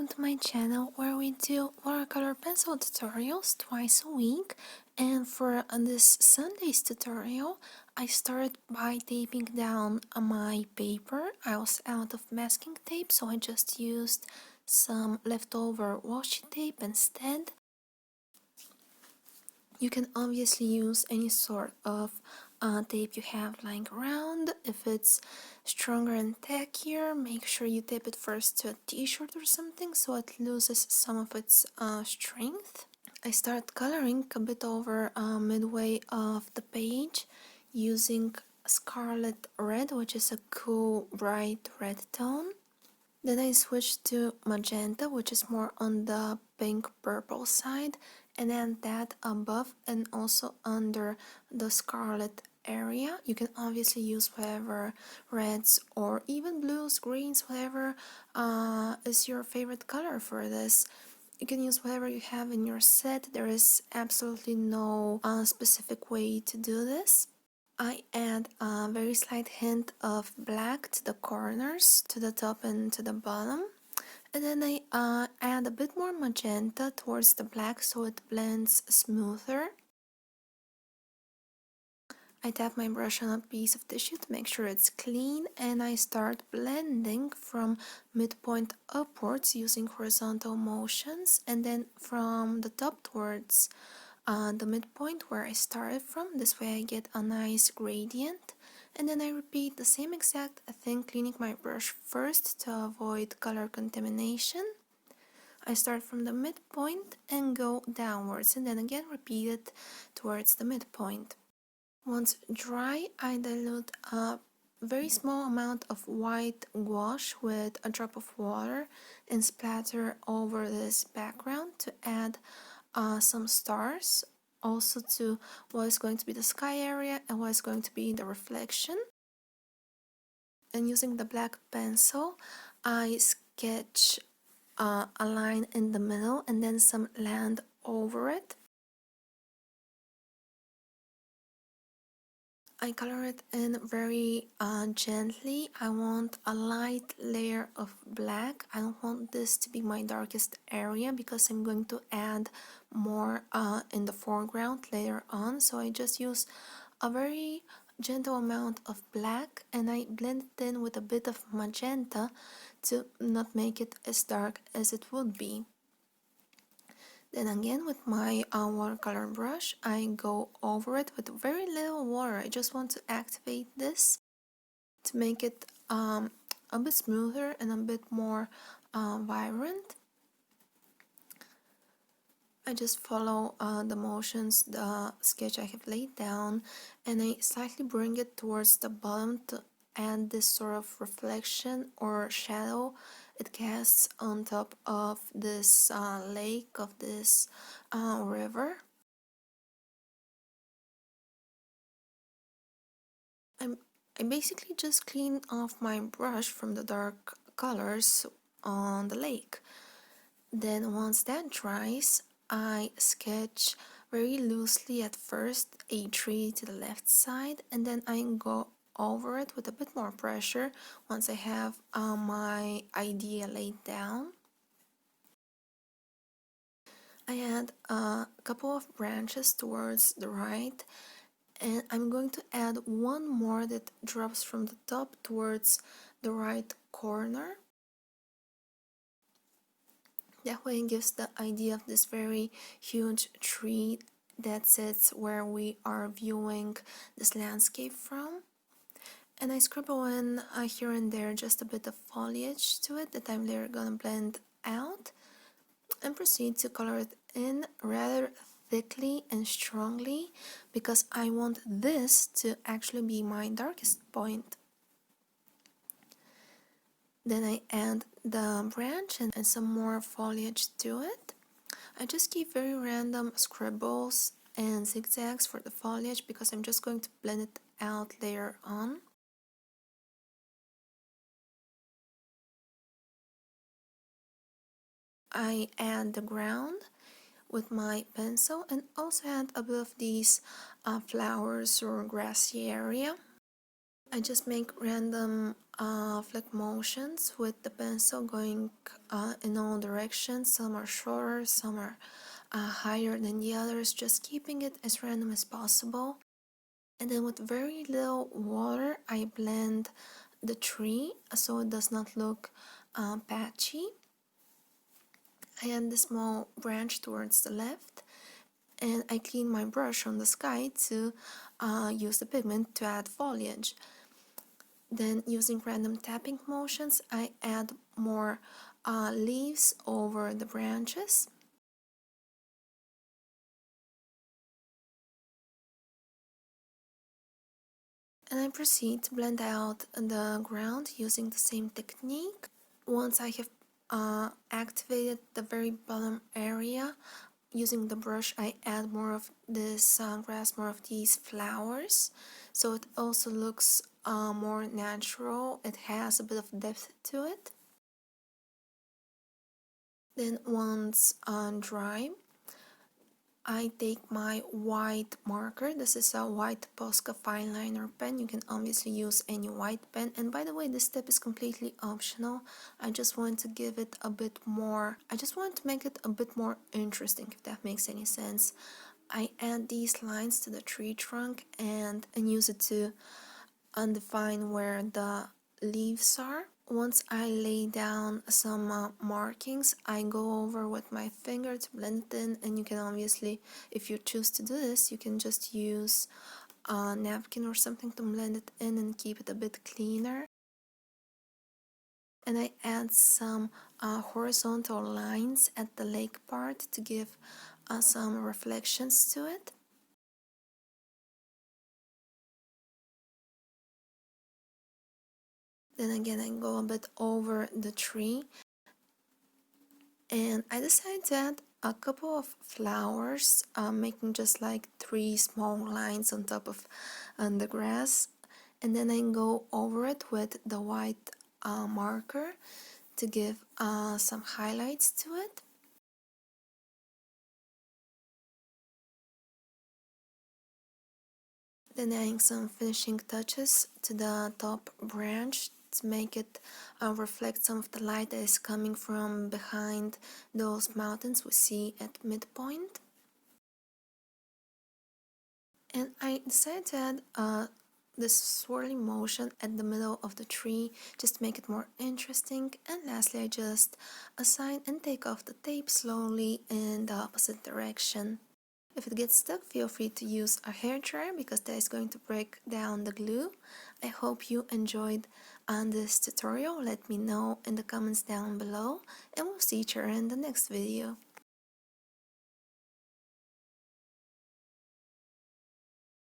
welcome to my channel where we do watercolor pencil tutorials twice a week. And for this Sunday's tutorial, I started by taping down my paper. I was out of masking tape, so I just used some leftover washi tape instead. You can obviously use any sort of tape you have lying around. If it's stronger and tackier, make sure you tape it first to a t-shirt or something so it loses some of its strength. I start coloring a bit over midway of the page using scarlet red, which is a cool bright red tone. Then I switched to magenta, which is more on the pink purple side, and then that above and also under the scarlet area. You can obviously use whatever reds or even blues, greens, whatever is your favorite color for this. You can use whatever you have in your set. There is absolutely no specific way to do this. I add a very slight hint of black to the corners, to the top and to the bottom. And then I add a bit more magenta towards the black so it blends smoother. I tap my brush on a piece of tissue to make sure it's clean, and I start blending from midpoint upwards using horizontal motions, and then from the top towards the midpoint where I started from. This way I get a nice gradient, and then I repeat the same exact thing, cleaning my brush first to avoid color contamination. I start from the midpoint and go downwards, and then again repeat it towards the midpoint. Once dry, I dilute a very small amount of white gouache with a drop of water and splatter over this background to add some stars, also to what is going to be the sky area and what is going to be the reflection. And using the black pencil, I sketch a line in the middle and then some land over it. I color it in very gently. I want a light layer of black. I don't want this to be my darkest area because I'm going to add more in the foreground later on. So I just use a very gentle amount of black and I blend it in with a bit of magenta to not make it as dark as it would be. Then again with my watercolor brush, I go over it with very little water. I just want to activate this to make it a bit smoother and a bit more vibrant. I just follow the motions, the sketch I have laid down, and I slightly bring it towards the bottom to add this sort of reflection or shadow it casts on top of this lake, of this river. I basically just clean off my brush from the dark colors on the lake. Then once that dries, I sketch very loosely at first a tree to the left side, and then I go over it with a bit more pressure once I have my idea laid down. I add a couple of branches towards the right, and I'm going to add one more that drops from the top towards the right corner. That way it gives the idea of this very huge tree that sits where we are viewing this landscape from. And I scribble in here and there just a bit of foliage to it that I'm later gonna blend out, and proceed to color it in rather thickly and strongly because I want this to actually be my darkest point. Then I add the branch and some more foliage to it. I just keep very random scribbles and zigzags for the foliage because I'm just going to blend it out later on. I add the ground with my pencil and also add a bit of these flowers or grassy area. I just make random flick motions with the pencil going in all directions. Some are shorter, some are higher than the others, just keeping it as random as possible. And then with very little water, I blend the tree so it does not look patchy. I add the small branch towards the left, and I clean my brush on the sky to use the pigment to add foliage. Then using random tapping motions, I add more leaves over the branches. And I proceed to blend out the ground using the same technique. Once I have activated the very bottom area, using the brush I add more of this grass, more of these flowers, so it also looks more natural. It has a bit of depth to it. Then once dry, I take my white marker. This is a white Posca fine liner pen. You can obviously use any white pen. And by the way, this step is completely optional. I just want to give it a bit more, I just want to make it a bit more interesting, if that makes any sense. I add these lines to the tree trunk and use it to undefine where the leaves are. Once I lay down some markings, I go over with my finger to blend it in, and you can obviously, if you choose to do this, you can just use a napkin or something to blend it in and keep it a bit cleaner. And I add some horizontal lines at the lake part to give some reflections to it. Then again, I go a bit over the tree, and I decided to add a couple of flowers, making just like 3 small lines on top of the grass, and then I go over it with the white marker to give some highlights to it. Then adding some finishing touches to the top branch to make it reflect some of the light that is coming from behind those mountains we see at midpoint. And I decided to add this swirling motion at the middle of the tree just to make it more interesting. And lastly, I just assign and take off the tape slowly in the opposite direction. If it gets stuck, feel free to use a hairdryer because that is going to break down the glue. I hope you enjoyed this tutorial. Let me know in the comments down below, and we'll see each other in the next video.